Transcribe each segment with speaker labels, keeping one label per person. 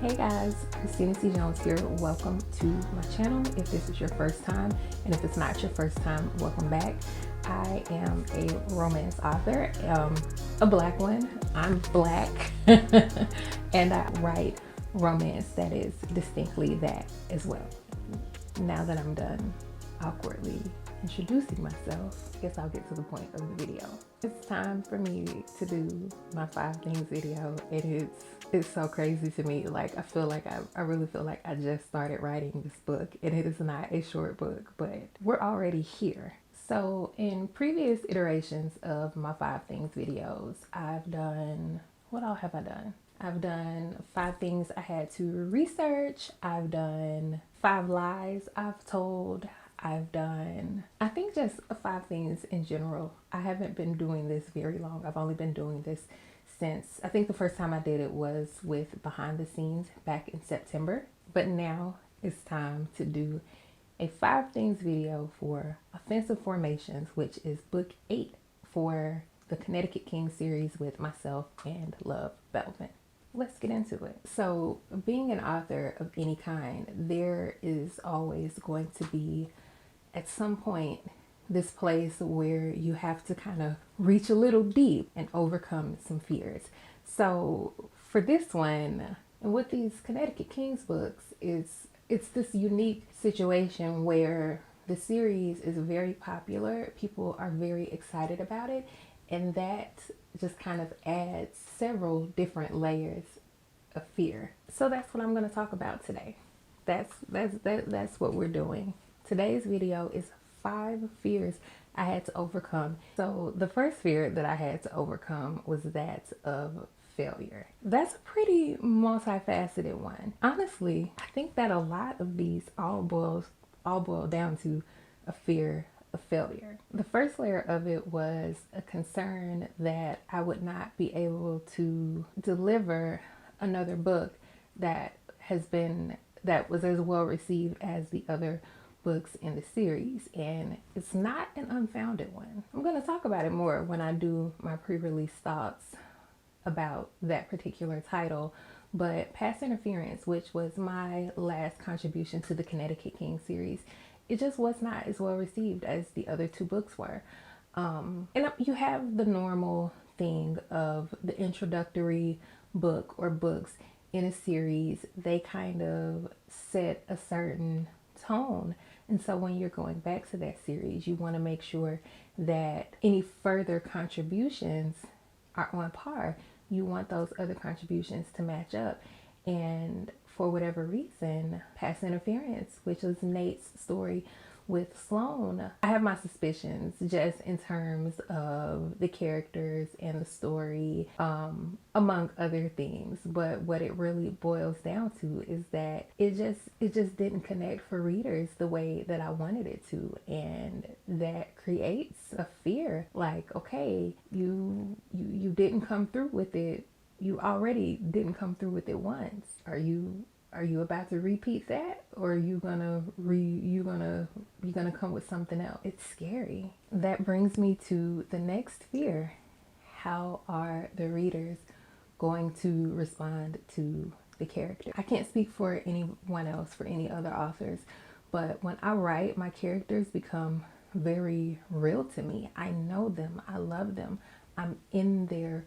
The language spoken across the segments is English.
Speaker 1: Hey guys, Christina C. Jones here. Welcome to my channel. If this is your first time, and if it's not your first time, welcome back. I am a romance author, a black one. I'm black, and I write romance that is distinctly that as well. Now that I'm done awkwardly introducing myself, I guess I'll get to the point of the video. It's time for me to do my 5 things video. It's so crazy to me. Like, I really feel like I just started writing this book, and it is not a short book, but we're already here. So in previous iterations of my 5 things videos, I've done, what all have I done? I've done 5 things I had to research. I've done 5 lies I've told. I've done, I think, just 5 things in general. I haven't been doing this very long. I've only been doing this since, I think the first time I did it was with Behind the Scenes back in September. But now it's time to do a 5 things video for Offensive Formations, which is book 8 for the Connecticut King series with myself and Love Belvin. Let's get into it. So being an author of any kind, there is always going to be, at some point, this place where you have to kind of reach a little deep and overcome some fears. So for this one, and with these Connecticut Kings books, it's this unique situation where the series is very popular. People are very excited about it, and that just kind of adds several different layers of fear. So that's what I'm going to talk about today. That's what we're doing. Today's video is 5 fears I had to overcome. So the first fear that I had to overcome was that of failure. That's a pretty multifaceted one. Honestly, I think that a lot of these all boil down to a fear of failure. The first layer of it was a concern that I would not be able to deliver another book that was as well received as the other books in the series, and it's not an unfounded one. I'm going to talk about it more when I do my pre-release thoughts about that particular title. But Past Interference, which was my last contribution to the Connecticut King series, it just was not as well received as the other 2 books were. And you have the normal thing of the introductory book or books in a series. They kind of set a certain tone. And so when you're going back to that series, you want to make sure that any further contributions are on par. You want those other contributions to match up. And for whatever reason, Past Interference, which was Nate's story with Sloane, I have my suspicions just in terms of the characters and the story, among other things. But what it really boils down to is that it just didn't connect for readers the way that I wanted it to, and that creates a fear. Like, okay, you didn't come through with it. You already didn't come through with it once. Are you about to repeat that, or are you gonna come with something else? It's scary. That brings me to the next fear. How are the readers going to respond to the character? I can't speak for anyone else, for any other authors, but when I write, my characters become very real to me. I know them. I love them. I'm in there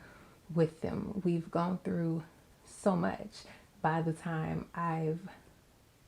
Speaker 1: with them. We've gone through so much by the time I've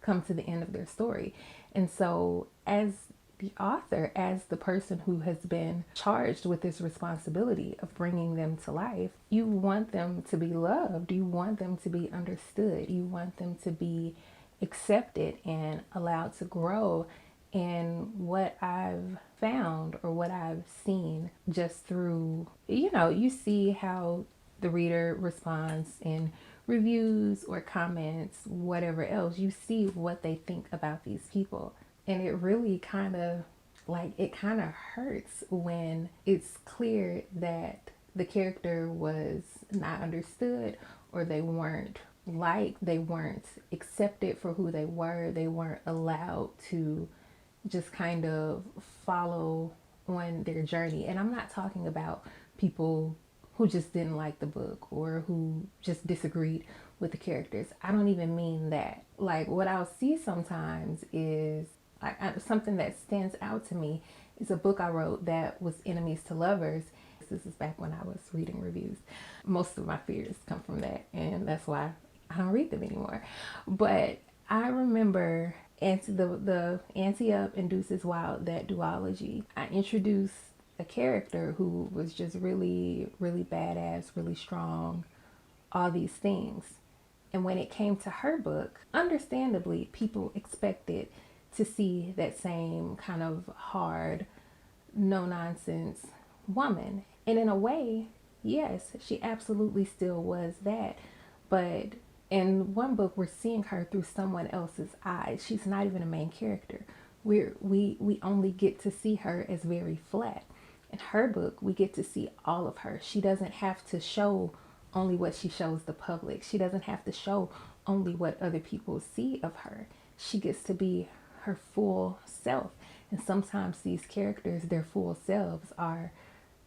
Speaker 1: come to the end of their story. And so as the author, as the person who has been charged with this responsibility of bringing them to life, you want them to be loved. You want them to be understood. You want them to be accepted and allowed to grow. And what I've found, or what I've seen just through, you see how the reader responds in reviews or comments, whatever else. You see what they think about these people. And it really kind of hurts when it's clear that the character was not understood, or they weren't liked, they weren't accepted for who they were. They weren't allowed to just kind of follow on their journey. And I'm not talking about people who just didn't like the book or who just disagreed with the characters. I don't even mean that. Like, what I'll see sometimes is something that stands out to me is a book I wrote that was enemies to lovers. This is back when I was reading reviews. Most of my fears come from that, and that's why I don't read them anymore. But I remember the Ante Up and Deuces Wild, that duology. I introduced a character who was just really, really badass, really strong, all these things. And when it came to her book, understandably, people expected to see that same kind of hard, no nonsense woman. And in a way, yes, she absolutely still was that. But in one book, we're seeing her through someone else's eyes. She's not even a main character. We only get to see her as very flat. In her book, we get to see all of her. She doesn't have to show only what she shows the public. She doesn't have to show only what other people see of her. She gets to be her full self. And sometimes these characters, their full selves, are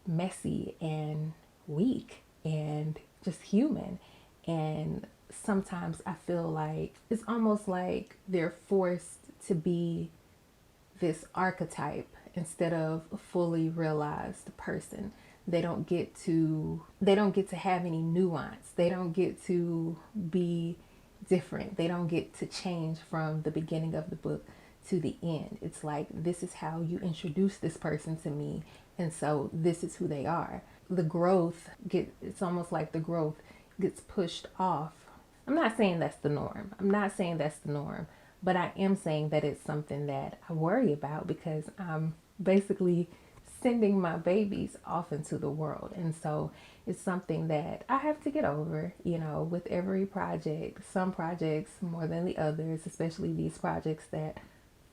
Speaker 1: messy and weak and just human. And sometimes I feel like it's almost like they're forced to be this archetype instead of a fully realized person. They don't get to have any nuance. They don't get to be different. They don't get to change from the beginning of the book to the end. It's like, this is how you introduce this person to me, and so this is who they are. It's almost like the growth gets pushed off. I'm not saying that's the norm. But I am saying that it's something that I worry about, because I'm basically sending my babies off into the world. And so it's something that I have to get over, with every project. Some projects more than the others, especially these projects that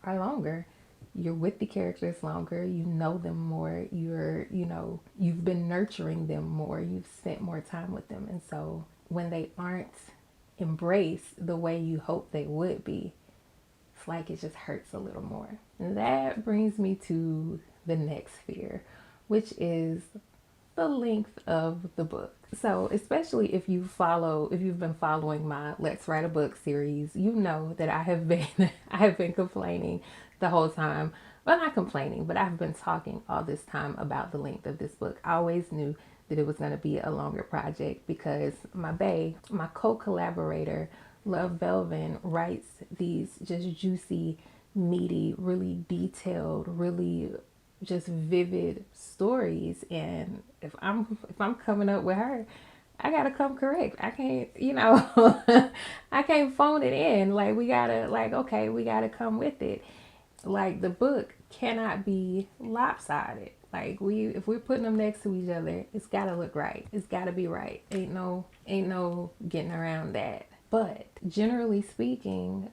Speaker 1: are longer. You're with the characters longer, you know them more, you've been nurturing them more, you've spent more time with them. And so when they aren't embraced the way you hope they would be, it's like it just hurts a little more. And that brings me to the next fear, which is the length of the book. So especially if you've been following my Let's Write a Book series, you know that I have been complaining the whole time. Well, not complaining, but I've been talking all this time about the length of this book. I always knew that it was going to be a longer project, because my co-collaborator, Love Belvin, writes these just juicy, meaty, really detailed, really just vivid stories. And if I'm coming up with her, I gotta come correct. I can't, I can't phone it in. Like, we gotta come with it. Like, the book cannot be lopsided. Like, if we're putting them next to each other, it's gotta look right. It's gotta be right. Ain't no getting around that. But generally speaking,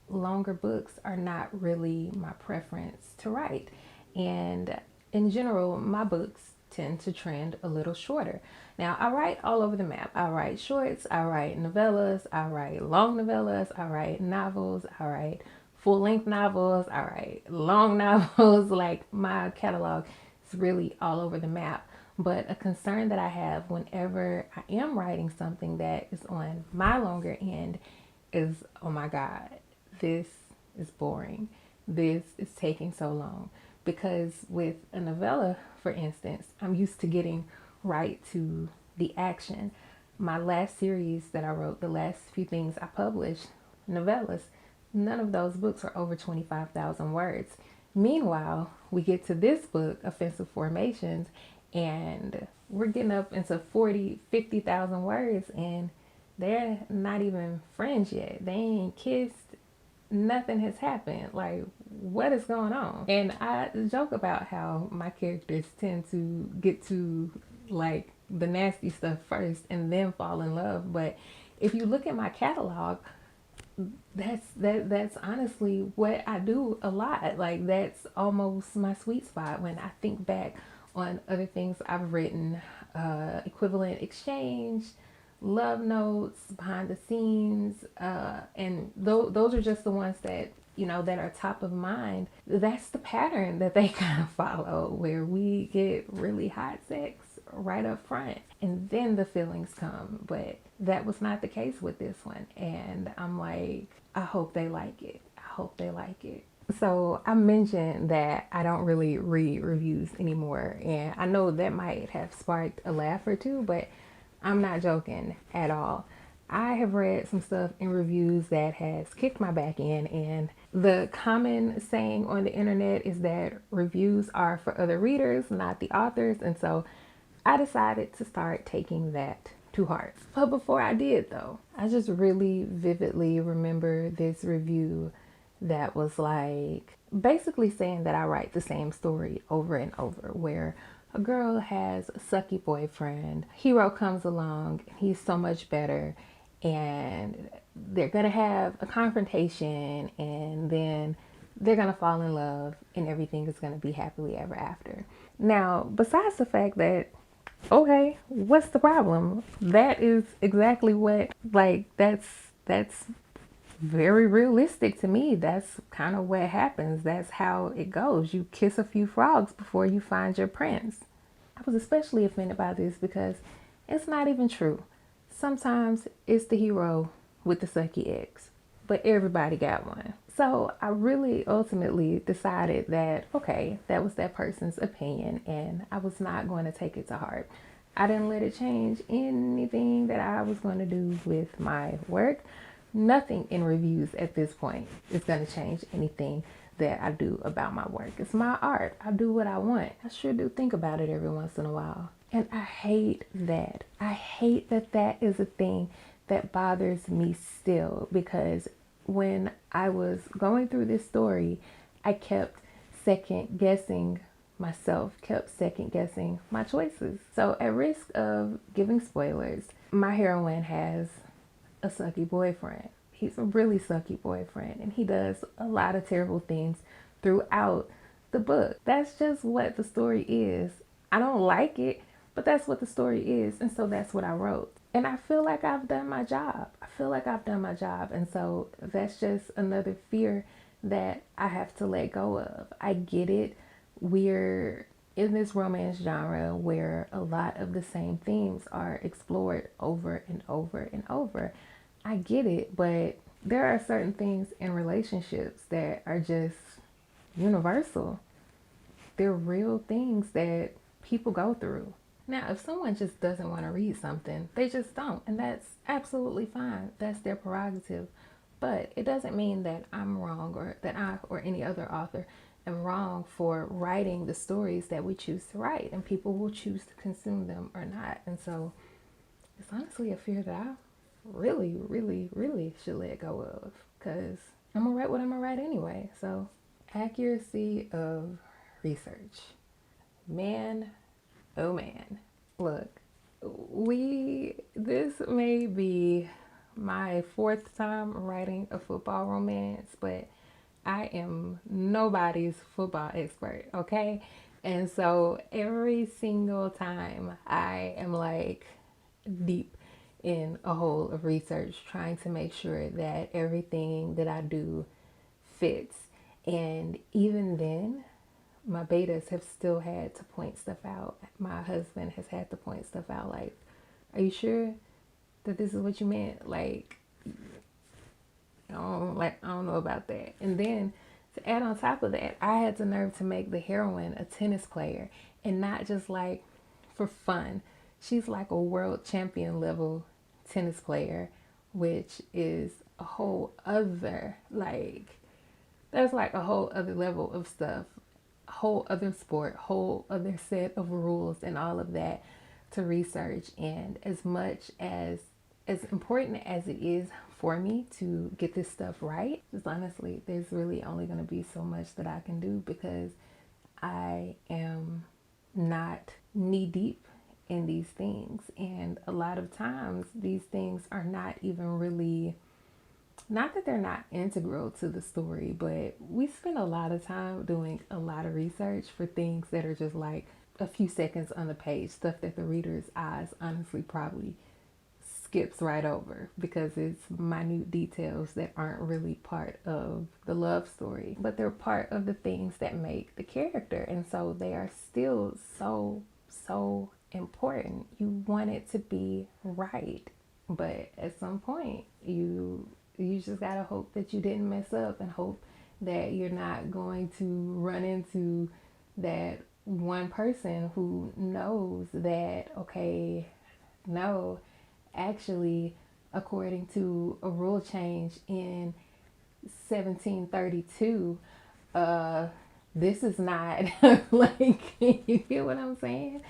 Speaker 1: longer books are not really my preference to write. And in general, my books tend to trend a little shorter. Now, I write all over the map. I write shorts, I write novellas, I write long novellas, I write novels, I write full-length novels, I write long novels. Like, my catalog is really all over the map. But a concern that I have whenever I am writing something that is on my longer end is, oh my God, this is boring. This is taking so long. Because with a novella, for instance, I'm used to getting right to the action. My last series that I wrote, the last few things I published, novellas, none of those books are over 25,000 words. Meanwhile, we get to this book, Offensive Formations, and we're getting up into 40, 50,000 words, and they're not even friends yet. They ain't kissed. Nothing has happened. Like, what is going on? And I joke about how my characters tend to get to, like, the nasty stuff first and then fall in love. But if you look at my catalog, that's honestly what I do a lot. Like, that's almost my sweet spot. When I think back on other things I've written, Equivalent Exchange, Love Notes, Behind the Scenes, and those are just the ones that that are top of mind, that's the pattern that they kind of follow, where we get really hot sex right up front and then the feelings come. But that was not the case with this one. And I'm like, I hope they like it. I hope they like it. So I mentioned that I don't really read reviews anymore. And I know that might have sparked a laugh or two, but I'm not joking at all. I have read some stuff in reviews that has kicked my back in, and the common saying on the internet is that reviews are for other readers, not the authors. And so I decided to start taking that to heart. But before I did, though, I just really vividly remember this review that was like basically saying that I write the same story over and over, where a girl has a sucky boyfriend, hero comes along, he's so much better, and they're gonna have a confrontation, and then they're gonna fall in love, and everything is gonna be happily ever after. Now, besides the fact that, okay, what's the problem? That is exactly what, like, that's very realistic to me. That's kind of what happens. That's how it goes. You kiss a few frogs before you find your prince. I was especially offended by this because it's not even true. Sometimes it's the hero with the sucky ex, but everybody got one. So I really ultimately decided that, okay, that was that person's opinion, and I was not going to take it to heart. I didn't let it change anything that I was going to do with my work. Nothing in reviews at this point is going to change anything that I do about my work. It's my art. I do what I want. I sure do think about it every once in a while. And I hate that. I hate that that is a thing that bothers me still, because when I was going through this story, I kept second guessing myself, kept second guessing my choices. So at risk of giving spoilers, my heroine has a sucky boyfriend. He's a really sucky boyfriend, and he does a lot of terrible things throughout the book. That's just what the story is. I don't like it, but that's what the story is, and so that's what I wrote. And I feel like I've done my job. I feel like I've done my job, and so that's just another fear that I have to let go of. I get it. We're in this romance genre where a lot of the same themes are explored over and over and over. I get it, but there are certain things in relationships that are just universal. They're real things that people go through. Now, if someone just doesn't want to read something, they just don't, and that's absolutely fine. That's their prerogative. But it doesn't mean that I'm wrong, or that I or any other author am wrong for writing the stories that we choose to write, and people will choose to consume them or not. And so it's honestly a fear that I really, really, really should let go of, because I'm gonna write what I'm gonna write anyway. So accuracy of research. Man, oh man. Look, this may be my fourth time writing a football romance, but I am nobody's football expert, okay? And so every single time I am like deep in a hole of research, trying to make sure that everything that I do fits. And even then, my betas have still had to point stuff out. My husband has had to point stuff out, like, are you sure that this is what you meant? Like, I don't know about that. And then to add on top of that, I had the nerve to make the heroine a tennis player, and not just like for fun. She's like a world champion level tennis player, which is a whole other, like, that's like a whole other level of stuff, a whole other sport, whole other set of rules and all of that to research. And as important as it is for me to get this stuff right, just honestly, there's really only going to be so much that I can do, because I am not knee deep in these things. And a lot of times these things are not even really, not that they're not integral to the story, but we spend a lot of time doing a lot of research for things that are just like a few seconds on the page, stuff that the reader's eyes honestly probably skips right over because it's minute details that aren't really part of the love story, but they're part of the things that make the character. And so they are still so important. You want it to be right, but at some point you just gotta hope that you didn't mess up, and hope that you're not going to run into that one person who knows that, okay, no, actually, according to a rule change in 1732, this is not like, you get what I'm saying?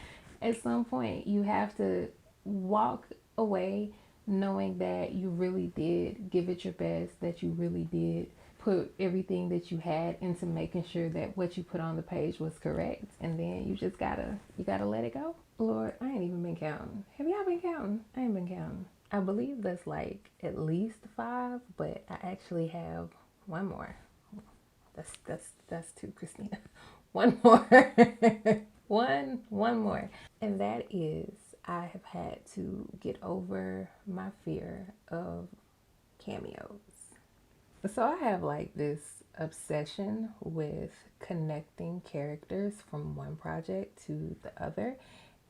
Speaker 1: At some point, you have to walk away knowing that you really did give it your best, that you really did put everything that you had into making sure that what you put on the page was correct. And then you just gotta let it go. Lord, I ain't even been counting. Have y'all been counting? I ain't been counting. I believe that's like at least 5, but I actually have one more. That's 2, Christina. One more. one more. And that is, I have had to get over my fear of cameos. So I have like this obsession with connecting characters from one project to the other.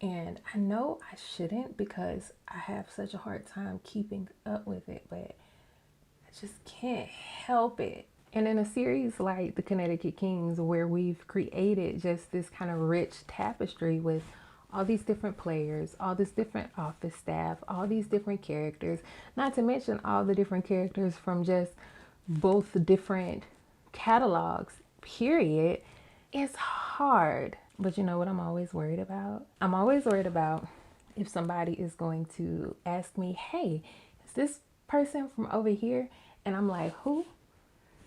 Speaker 1: And I know I shouldn't because I have such a hard time keeping up with it, but I just can't help it. And in a series like The Connecticut Kings, where we've created just this kind of rich tapestry with all these different players, all this different office staff, all these different characters, not to mention all the different characters from just both different catalogs, period, it's hard. But you know what I'm always worried about? I'm always worried about if somebody is going to ask me, hey, is this person from over here? And I'm like, who?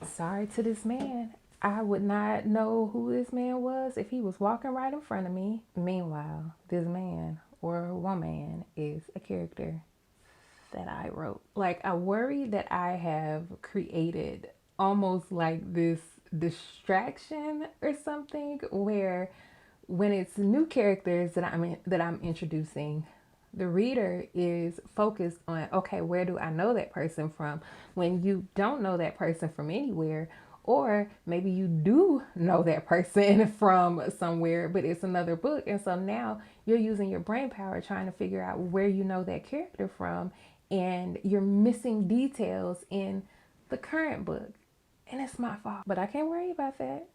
Speaker 1: Sorry to this man. I would not know who this man was if he was walking right in front of me. Meanwhile, this man or woman is a character that I wrote. Like, I worry that I have created almost like this distraction or something, where when it's new characters that I'm introducing, the reader is focused on, okay, where do I know that person from? When you don't know that person from anywhere, or maybe you do know that person from somewhere, but it's another book. And so now you're using your brain power trying to figure out where you know that character from, and you're missing details in the current book. And it's my fault, but I can't worry about that.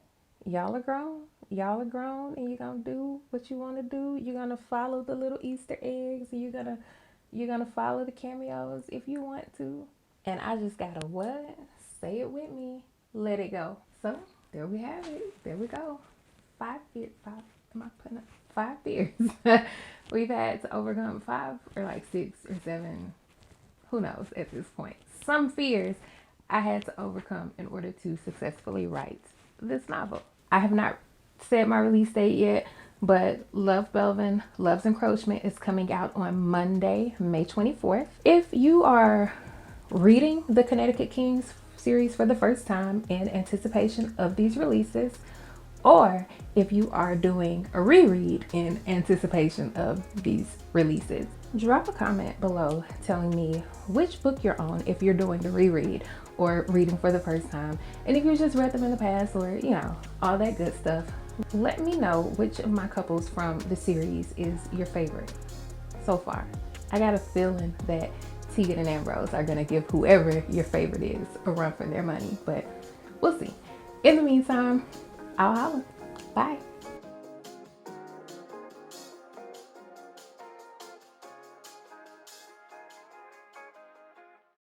Speaker 1: Y'all are grown, and you're gonna do what you want to do. You're gonna follow the little Easter eggs. You're gonna follow the cameos if you want to. And I just gotta what? Say it with me. Let it go. So there we have it. There we go. 5 fears. Am I putting up 5 fears? We've had to overcome 5 or like 6 or 7. Who knows at this point? Some fears I had to overcome in order to successfully write this novel. I have not said my release date yet, but Love Belvin, Love's Encroachment is coming out on Monday, May 24th. If you are reading the Connecticut Kings series for the first time in anticipation of these releases, or if you are doing a reread in anticipation of these releases, drop a comment below telling me which book you're on if you're doing the reread or reading for the first time. And if you just read them in the past, or you know, all that good stuff, let me know which of my couples from the series is your favorite so far. I got a feeling that Tegan and Ambrose are gonna give whoever your favorite is a run for their money, but we'll see. In the meantime, I'll holler. Bye.